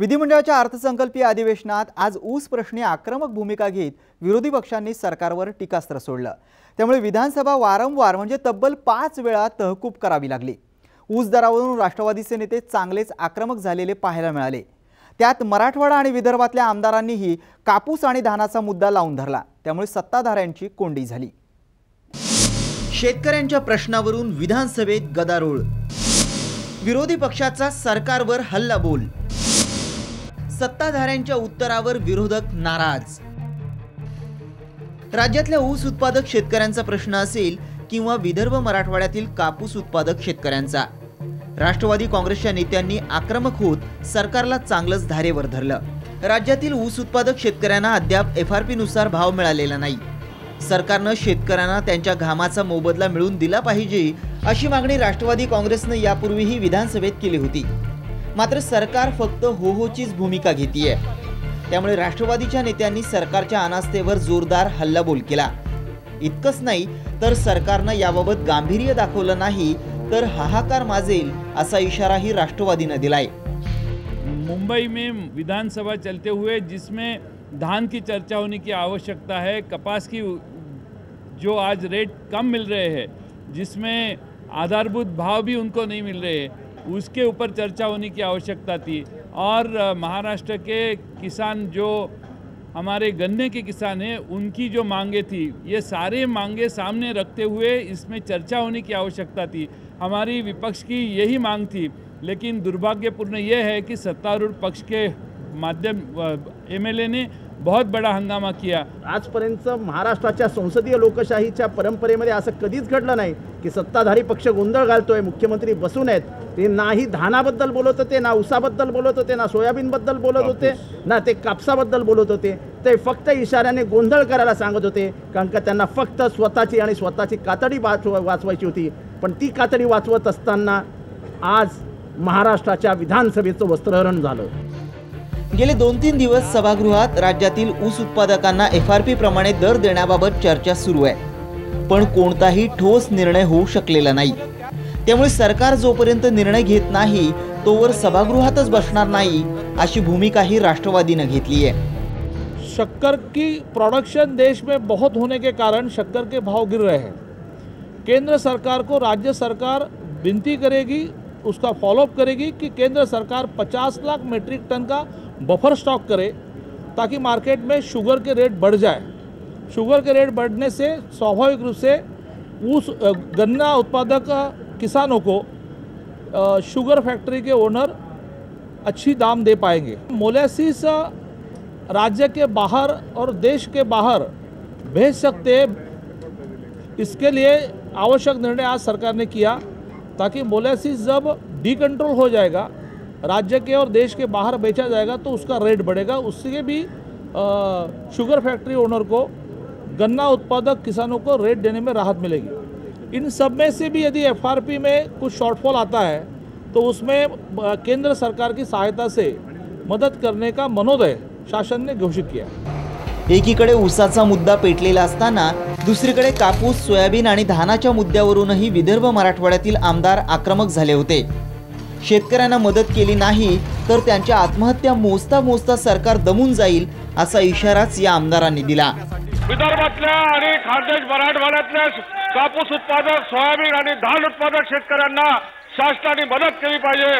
विधिमंडळाच्या अर्थसंकल्पीय अधिवेशनात आज ऊस प्रश्नी आक्रमक भूमिका घेत विरोधी पक्षांनी सरकारवर टीकास्त्र सोडलं। त्यामुळे विधानसभा वारंवार म्हणजे तब्बल 5 वेळा तहकूब करावी लागली। ऊस दरावरून राष्ट्रवादीचे नेते चांगलेच आक्रमक झालेले पाहायला मिळाले। त्यात मराठवाडा आणि विदर्भातल्या आमदारांनीही कापूस आणि धानाचा मुद्दा लावून धरला। त्यामुळे सत्ताधाऱ्यांची कोंडी झाली। शेतकऱ्यांच्या प्रश्नावरून विधानसभेत गदारोळ, विरोधी पक्षाचा सरकारवर हल्लाबोल, सत्ताधाऱ्यांच्या उत्तरावर विरोधक नाराज। राज्यातल्या ऊस उत्पादक शेतकऱ्यांचा प्रश्न असेल किंवा विदर्भ मराठवाड्यातील कापूस उत्पादक शेतकऱ्यांचा, राष्ट्रवादी काँग्रेसच्या नेत्यांनी आक्रमक होत सरकारला चांगलंच धारेवर धरलं। राज्यातील ऊस उत्पादक शेतकऱ्यांना अद्याप FRP नुसार भाव मिळालेला नाही। सरकारनं शेतकऱ्यांना त्यांच्या घामाचा मोबदला मिळवून दिला पाहिजे अशी मागणी राष्ट्रवादी काँग्रेसनं यापूर्वीही विधानसभेत केली होती। मात्र सरकार फक्त होहोचीच भूमिका घेतीये। त्यामुळे राष्ट्रवादीच्या नेत्यांनी सरकारच्या अनास्थेवर जोरदार हल्लाबोल केला। इतकंच नाही तर सरकारनं याबाबत गांभीर्य दाखवलं नाही तर हाहाकार माजेल असा इशाराही राष्ट्रवादीने दिलाय। मुंबई में विधानसभा चलते हुए जिसमें धान की चर्चा होने की आवश्यकता है, कपास की जो आज रेट कम मिल रहे हैं, जिसमें आधारभूत भाव भी उनको नहीं मिल रहे हैं, उसके ऊपर चर्चा होने की आवश्यकता थी। और महाराष्ट्र के किसान जो हमारे गन्ने के किसान हैं उनकी जो मांगे थी, ये सारे मांगे सामने रखते हुए इसमें चर्चा होने की आवश्यकता थी। हमारी विपक्ष की यही मांग थी, लेकिन दुर्भाग्यपूर्ण ये है कि सत्तारूढ़ पक्ष के माध्यम MLA ने बहुत बड़ा हंगामा किया। आजपर्यंत महाराष्ट्राच्या संसदीय लोकशाहीच्या परंपरेमध्ये असं कधीच घडलं नाही की सत्ताधारी पक्ष गोंधळ घालतोय। मुख्यमंत्री बसून आहेत, ते नाही धानाबद्दल बोलत होते, ना ऊसाबद्दल बोलत होते, ना सोयाबीनबद्दल बोलत होते, ना ते कापसाबद्दल बोलत होते। ते फक्त इशाऱ्याने गोंधळ करायला सांगत होते, कारण का त्यांना फक्त स्वतःची आणि स्वतःची कातडी वाचवायची होती। पण ती कातडी वाचवत असताना आज महाराष्ट्राच्या विधानसभेचं वस्त्रहरण झालं। गेले 2-3 दिवस सभागृहात राज्यातील ऊस उत्पादकांना FRP प्रमाणे दर देण्याबाबत चर्चा सुरू आहे, पण कोणताही ठोस निर्णय होऊ शकलेला नाही। त्यामुळे सरकार जोपर्यंत निर्णय घेत नाही तोवर सभागृहातच बसणार नाही अशी भूमिकाही राष्ट्रवादीने घेतली आहे। शक्कर की प्रोडक्शन देश में बहुत होने के कारण शक्कर के भाव गिर रहे हैं। केंद्र सरकार को राज्य सरकार विनती करेगी, उसका फॉलोअप करेगी कि केंद्र सरकार 50 लाख मीट्रिक टन का बफर स्टॉक करे ताकि मार्केट में शुगर के रेट बढ़ जाए। शुगर के रेट बढ़ने से स्वाभाविक रूप से गन्ना उत्पादक किसानों को शुगर फैक्ट्री के ओनर अच्छी दाम दे पाएंगे। मोलेसिस राज्य के बाहर और देश के बाहर भेज सकते हैं, इसके लिए आवश्यक निर्णय आज सरकार ने किया ताकि मोलेसिस जब डीकंट्रोल हो जाएगा, राज्य के और देश के बाहर बेचा जाएगा तो उसका रेट बढ़ेगा। उससे भी शुगर फैक्ट्री ओनर को, गन्ना उत्पादक किसानों को रेट देने में राहत मिलेगी। इन सब में से भी यदि FRP में कुछ शॉर्टफॉल आता है तो उसमें केंद्र सरकार की सहायता से मदद करने का मनोदय शासन ने घोषित किया। एकीकडे ऊसाचा मुद्दा पेटलेला असताना दुसरीकडे कापूस, सोयाबीन आणि धानाच्या मुद्द्यावरूनही विदर्भ मराठवाड्यातील आमदार आक्रमक झाले होते। शेतकऱ्यांना मदत केली नाही तर त्यांच्या आत्महत्या मोजता मोजता सरकार दमून जाईल असा इशाराच या आमदारांनी दिला। विदर्भातल्या आणि खानदेश मराठवाड्यातल्या कापूस उत्पादक, सोयाबीन आणि धान उत्पादक शेतकऱ्यांना शासनाने मदत केली पाहिजे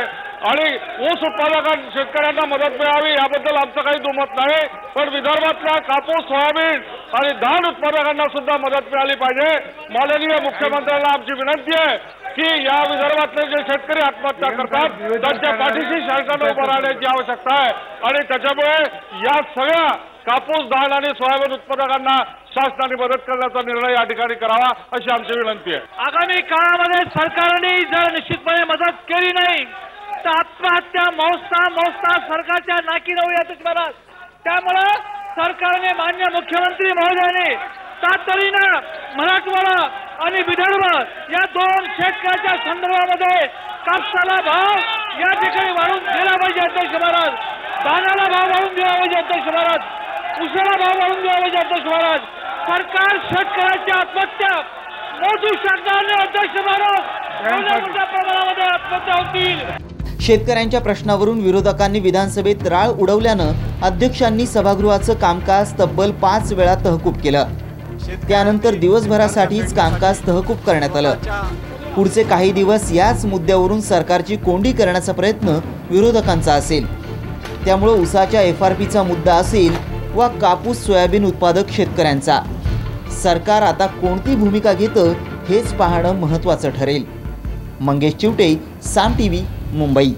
आणि ऊस उत्पादक शेतकऱ्यांना मदत मिळावी याबद्दल आमचं काही दुमत नाही। पण विदर्भातल्या कापूस, सोयाबीन आणि धान उत्पादकांना सुद्धा मदत मिळाली पाहिजे। माननीय मुख्यमंत्र्यांना आमची विनंती आहे की या विदर्भातले जे शेतकरी आत्महत्या करतात त्यांच्या पाठीशी शासनाने उभं राहण्याची आवश्यकता आहे आणि त्याच्यामुळे या सगळ्या कापूस, धान आणि सोयाबीन उत्पादकांना शासनाने मदत करण्याचा निर्णय या ठिकाणी करावा अशी आमची विनंती आहे। आगामी काळामध्ये सरकारने जर निश्चितपणे मदत केली नाही तर आत्महत्या मोजता सरकारच्या नाकी नऊ येतात महाराज। त्यामुळे सरकारने, मान्य मुख्यमंत्री महोदयांनी तातडीने मराठवाडा आणि विदर्भ या 2 शेतकऱ्याच्या संदर्भामध्ये कापसाला भाव या ठिकाणी वाढवून दिला पाहिजे अध्यक्ष महाराज, धानाला भाव वाढवून दिला पाहिजे अध्यक्ष महाराज, ऊसाला भाव वाढवून दिला पाहिजे अध्यक्ष महाराज। सरकार शेतकऱ्याच्या आत्महत्या मोजू शकणार नाही अध्यक्ष महाराज, एवढ्या मोठ्या प्रमाणामध्ये आत्महत्या होतील। शेतकऱ्यांच्या प्रश्नावरून विरोधकांनी विधानसभेत राळ उडवल्यानं अध्यक्षांनी सभागृहाचं कामकाज तब्बल 5 वेळा तहकूब केलं. त्यानंतर दिवसभरासाठीच कामकाज तहकूब करण्यात आलं. पुढचे काही दिवस याच मुद्द्यावरून सरकारची कोंडी करण्याचा प्रयत्न विरोधकांचा असेल. त्यामुळे ऊसाच्या FRPचा मुद्दा असेल वा कापूस सोयाबीन उत्पादक शेतकऱ्यांचा, सरकार आता कोणती भूमिका घेतं हेच पाहणं महत्त्वाचं ठरेल. मंगेश चिवटे, साम TV, मुंबई.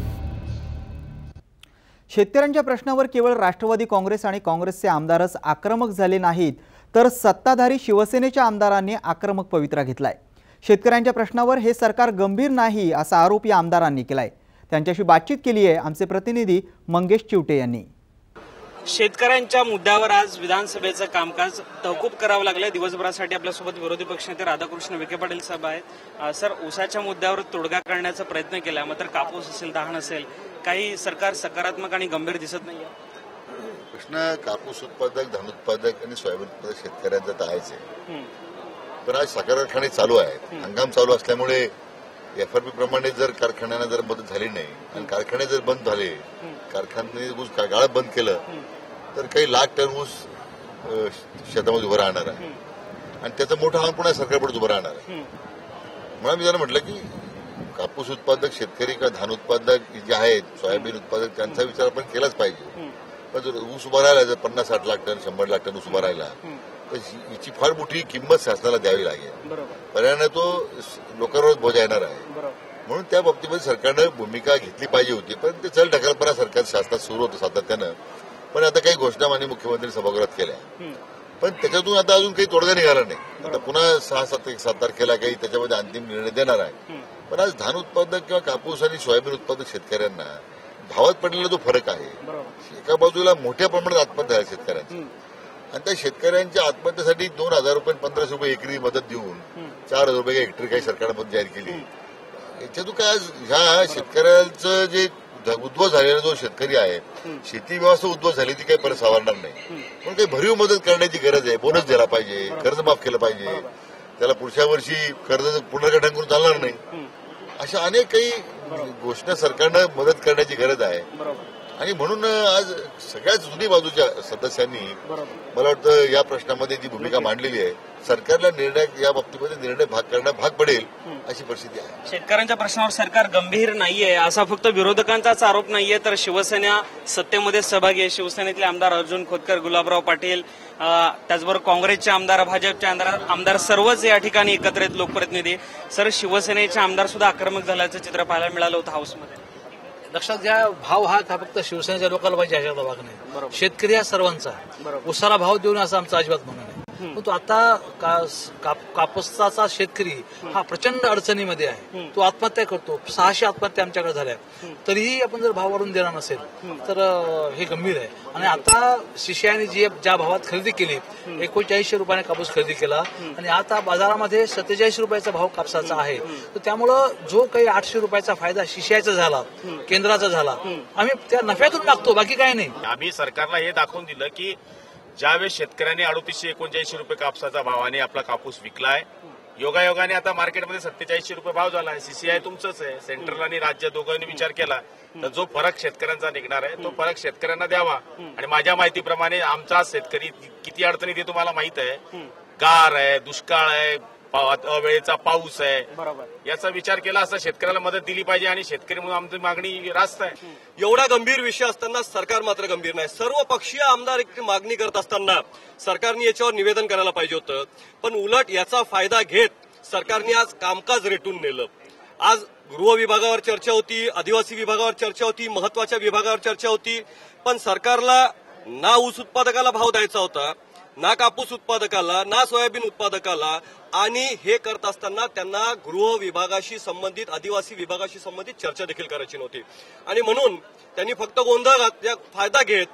शेतकऱ्यांच्या प्रश्नावर केवळ राष्ट्रवादी काँग्रेस आणि काँग्रेसचे आमदारच आक्रमक झाले नाहीत, तर सत्ताधारी शिवसेनेच्या आमदारांनी आक्रमक पवित्रा घेतलाय. शेतकऱ्यांच्या प्रश्नावर हे सरकार गंभीर नाही असा आरोप या आमदारांनी केलाय. त्यांच्याशी बातचीत केली आहे आमचे प्रतिनिधी मंगेश चिवटे यांनी. शेतकऱ्यांच्या मुद्द्यावर आज विधानसभेचं कामकाज तहकूब करावं लागलंय. दिवसभरासाठी आपल्यासोबत विरोधी पक्षनेते राधाकृष्ण विखे पाटील साहेब आहेत. सर, ऊसाच्या मुद्द्यावर तोडगा काढण्याचा प्रयत्न केला, मात्र कापूस असेल, धान असेल, काही सरकार सकारात्मक आणि गंभीर दिसत नाहीये. प्रश्न कापूस उत्पादक, धान उत्पादक आणि सोयाबीन उत्पादक शेतकऱ्यांचा तर आहेच आहे. पण आज साखर कारखाने चालू आहेत, हंगाम चालू असल्यामुळे FRP प्रमाणे जर कारखान्यांना जर मदत झाली नाही आणि कारखाने जर बंद झाले, कारखाने ऊस गाळप बंद केलं तर काही लाख टन ऊस शेतामध्ये उभं राहणार आहे आणि त्याचा मोठा आव्हान पुन्हा सरकारपुढे उभं राहणार आहे. म्हणून मी त्यांना म्हटलं की कापूस उत्पादक शेतकरी किंवा धान उत्पादक जे आहेत, सोयाबीन उत्पादक, त्यांचा विचार आपण केलाच पाहिजे. पण जर ऊस उभा राहिला, जर 50-60 लाख टन, 100 लाख टन ऊस उभा राहिला तर याची फार मोठी किंमत शासनाला द्यावी लागेल. पर्यायाने तो लोकांवरच बोजा येणार आहे. म्हणून त्या बाबतीमध्ये सरकारनं भूमिका घेतली पाहिजे होती. पण ते चल ढकलपणा सरकार शासनात सुरू होतं सातत्यानं. पण आता काही घोषणा माननीय मुख्यमंत्री सभागृहात केल्या, पण त्याच्यातून आता अजून काही तोडगा निघाला नाही. आता पुन्हा 6-7 तारखेला काही त्याच्यामध्ये अंतिम निर्णय देणार आहे. पण आज धान उत्पादक किंवा कापूस आणि सोयाबीन उत्पादक शेतकऱ्यांना भावात पडलेला जो फरक आहे, एका बाजूला मोठ्या प्रमाणात आत्महत्या आहे शेतकऱ्यांची आणि त्या शेतकऱ्यांच्या आत्महत्येसाठी 2,000 रुपये 1,500 रुपये एकरी मदत देऊन 4,000 रुपये हेक्टरी काही सरकारनं मदत जाहीर केली. याच्यातून काय आज ह्या शेतकऱ्यांचं जे उद्ध्वस्त झालेला जो शेतकरी आहे, शेती व्यवस्था उद्ध्वस्त झाली ती काही परत सावरणार नाही. पण काही भरीव मदत करण्याची गरज आहे. बोनस दिला पाहिजे, कर्ज माफ केलं पाहिजे, त्याला पुढच्या वर्षी कर्ज पुनर्गठन करून चालणार नाही. अशा अनेक काही घोषणा सरकारनं मदत करण्याची गरज आहे. आणि म्हणून आज सगळ्याच जुनी बाजूच्या सदस्यांनी मला वाटतं या प्रश्नामध्ये जी भूमिका मांडलेली आहे, सरकारला निर्णय या बाबतीमध्ये निर्णय करणं भाग पडेल अशी परिस्थिती आहे. शेतकऱ्यांच्या प्रश्नावर सरकार गंभीर नाहीये असा फक्त विरोधकांचाच आरोप नाहीये, तर शिवसेना सत्तेमध्ये सहभागी आहे. शिवसेनेतले आमदार अर्जुन खोतकर, गुलाबराव पाटील, त्याचबरोबर काँग्रेसचे आमदार, भाजपचे आमदार सर्वच या ठिकाणी एकत्रित लोकप्रतिनिधी. सर, शिवसेनेचे आमदार सुद्धा आक्रमक झाल्याचं चित्र पाहायला मिळालं होतं हाऊसमध्ये. लक्षात घ्या, भाव हा फक्त शिवसेनेच्या लोकांना पाहिजे ह्याच्यातला भाग नाही. शेतकरी हा सर्वांचा. उसाला भाव देऊन असं आमचं अजिबात म्हणणं नाही. तो आता कापसाचा शेतकरी हा प्रचंड अडचणीमध्ये आहे. तो आत्महत्या करतो. 600 आत्महत्या आमच्याकडे झाल्या. तरीही आपण जर भाव वाढून देणार नसेल तर हे गंभीर आहे. आणि आता सीसीआयने ज्या भावात खरेदी केली, 4100 रुपयाने कापूस खरेदी केला आणि आता बाजारामध्ये 47 रुपयाचा भाव कापसाचा आहे. तर त्यामुळं जो काही 800 रुपयाचा फायदा सीसीआयचा झाला, केंद्राचा झाला, आम्ही त्या नफ्यातून मागतो, बाकी काही नाही. आम्ही सरकारला हे दाखवून दिलं की ज्यावेळेस शेतकऱ्यांनी 3879 रुपये कापसाचा भावाने आपला कापूस विकलाय, योगायोगाने आता मार्केटमध्ये 4700 रुपये भाव झाला आहे. सीसीआय तुमचंच आहे, सेंट्रल आणि राज्य दोघांनी विचार केला तर जो फरक शेतकऱ्यांचा निघणार आहे तो फरक शेतकऱ्यांना द्यावा. आणि माझ्या माहितीप्रमाणे आमचा शेतकरी किती अडचणीत आहे तुम्हाला माहित आहे. गार आहे, दुष्काळ आहे, अवेळेचा पाऊस आहे. याचा विचार केला असता शेतकऱ्याला मदत दिली पाहिजे आणि शेतकरी म्हणून आमची मागणी रास्त आहे. एवढा गंभीर विषय असताना सरकार मात्र गंभीर नाही. सर्व पक्षीय आमदार एक मागणी करत असताना सरकारने याच्यावर निवेदन करायला पाहिजे होतं. पण उलट याचा फायदा घेत सरकारने आज कामकाज रेटून नेलं. आज गृह विभागावर चर्चा होती, आदिवासी विभागावर चर्चा होती, महत्वाच्या विभागावर चर्चा होती. पण सरकारला ना ऊस उत्पादकाला भाव द्यायचा होता, ना कापूस उत्पादकाला, ना सोयाबीन उत्पादकाला. आणि हे करत असताना त्यांना गृह विभागाशी संबंधित, आदिवासी विभागाशी संबंधित चर्चा देखील करायची नव्हती. आणि म्हणून त्यांनी फक्त गोंधळात फायदा घेत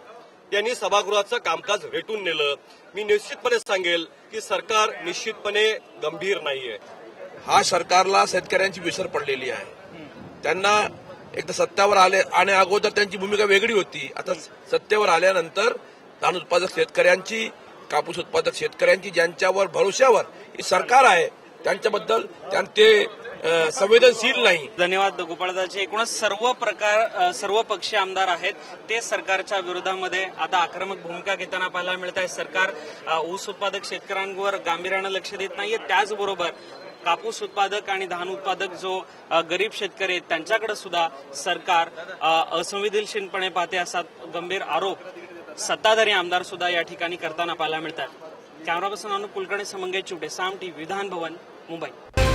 त्यांनी सभागृहाचं कामकाज रेटून नेलं. मी निश्चितपणे सांगेल की सरकार निश्चितपणे गंभीर नाहीये. हा सरकारला शेतकऱ्यांची विसर पडलेली आहे. त्यांना एकदा सत्तेवर आले आणि अगोदर त्यांची भूमिका वेगळी होती. आता सत्तेवर आल्यानंतर धान उत्पादक शेतकऱ्यांची, कापूस उत्पादक शेतकऱ्यांची, ज्यांच्यावर भरोश्यावर ही सरकार आहे, त्यांच्याबद्दल ते संवेदनशील नाही. धन्यवाद गोपाळदासजी. एकूणच सर्व पक्षीय आमदार आहेत ते सरकारच्या विरोधामध्ये आता आक्रमक भूमिका घेताना पाहायला मिळत आहे. सरकार ऊस उत्पादक शेतकऱ्यांवर गांभीर्यानं लक्ष देत नाहीये. त्याचबरोबर कापूस उत्पादक आणि धान उत्पादक जो गरीब शेतकरी आहेत त्यांच्याकडे सुद्धा सरकार असंवेदनशीलपणे पाहते असा गंभीर आरोप सत्ताधारी आमदार सुद्धा या ठिकाणी करताना पाहायला मिळतात. कॅमेरा पर्सन अनुप कुलकर्णी, समंगे चिवटे, साम टीव्ही, विधान भवन, मुंबई.